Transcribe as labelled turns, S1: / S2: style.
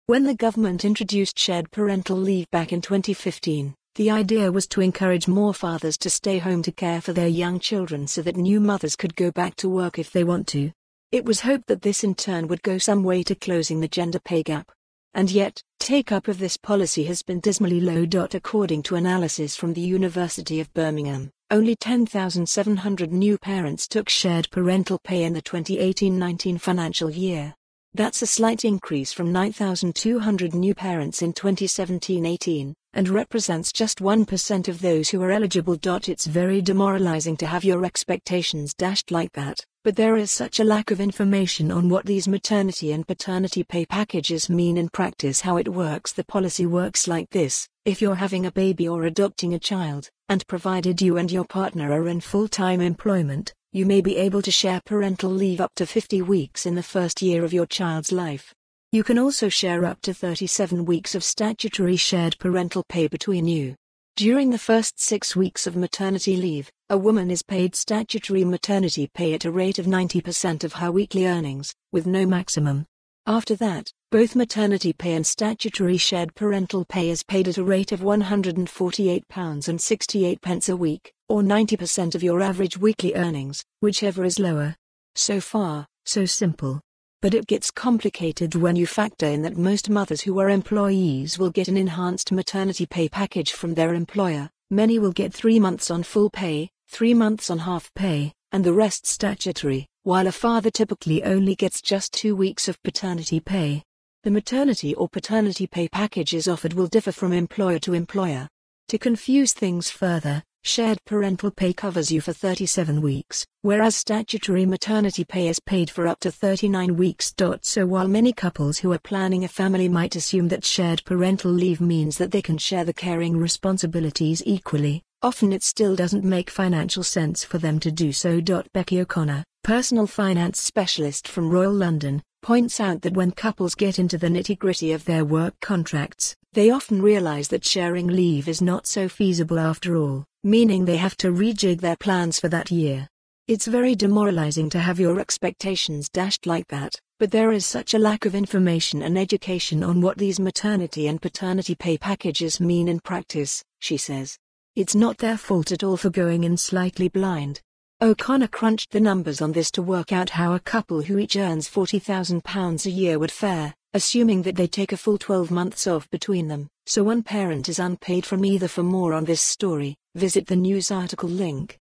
S1: When the government introduced shared parental leave back in 2015, the idea was to encourage more fathers to stay home to care for their young children so that new mothers could go back to work if they want to. It was hoped that this in turn would go some way to closing the gender pay gap. And yet, take-up of this policy has been dismally low. According to analysis from the University of Birmingham, only 10,700 new parents took shared parental pay in the 2018-19 financial year. That's a slight increase from 9,200 new parents in 2017-18, and represents just 1% of those who are eligible. It's very demoralizing to have your expectations dashed like that, but there is such a lack of information on what these maternity and paternity pay packages mean in practice. How it works. The policy works like this: if you're having a baby or adopting a child, and provided you and your partner are in full-time employment, you may be able to share parental leave up to 50 weeks in the first year of your child's life. You can also share up to 37 weeks of statutory shared parental pay between you. During the first 6 weeks of maternity leave, a woman is paid statutory maternity pay at a rate of 90% of her weekly earnings, with no maximum. After that, both maternity pay and statutory shared parental pay is paid at a rate of £148.68 a week, or 90% of your average weekly earnings, whichever is lower. So far, so simple. But it gets complicated when you factor in that most mothers who are employees will get an enhanced maternity pay package from their employer. Many will get 3 months on full pay, 3 months on half pay, and the rest statutory, while a father typically only gets just 2 weeks of paternity pay. The maternity or paternity pay packages offered will differ from employer to employer. To confuse things further, shared parental pay covers you for 37 weeks, whereas statutory maternity pay is paid for up to 39 weeks. So while many couples who are planning a family might assume that shared parental leave means that they can share the caring responsibilities equally, often it still doesn't make financial sense for them to do so. Becky O'Connor, personal finance specialist from Royal London, points out that when couples get into the nitty-gritty of their work contracts, they often realize that sharing leave is not so feasible after all, meaning they have to rejig their plans for that year. It's very demoralizing to have your expectations dashed like that, but there is such a lack of information and education on what these maternity and paternity pay packages mean in practice, she says. It's not their fault at all for going in slightly blind. O'Connor crunched the numbers on this to work out how a couple who each earns £40,000 a year would fare, assuming that they take a full 12 months off between them, so one parent is unpaid from either. For more on this story, visit the news article link.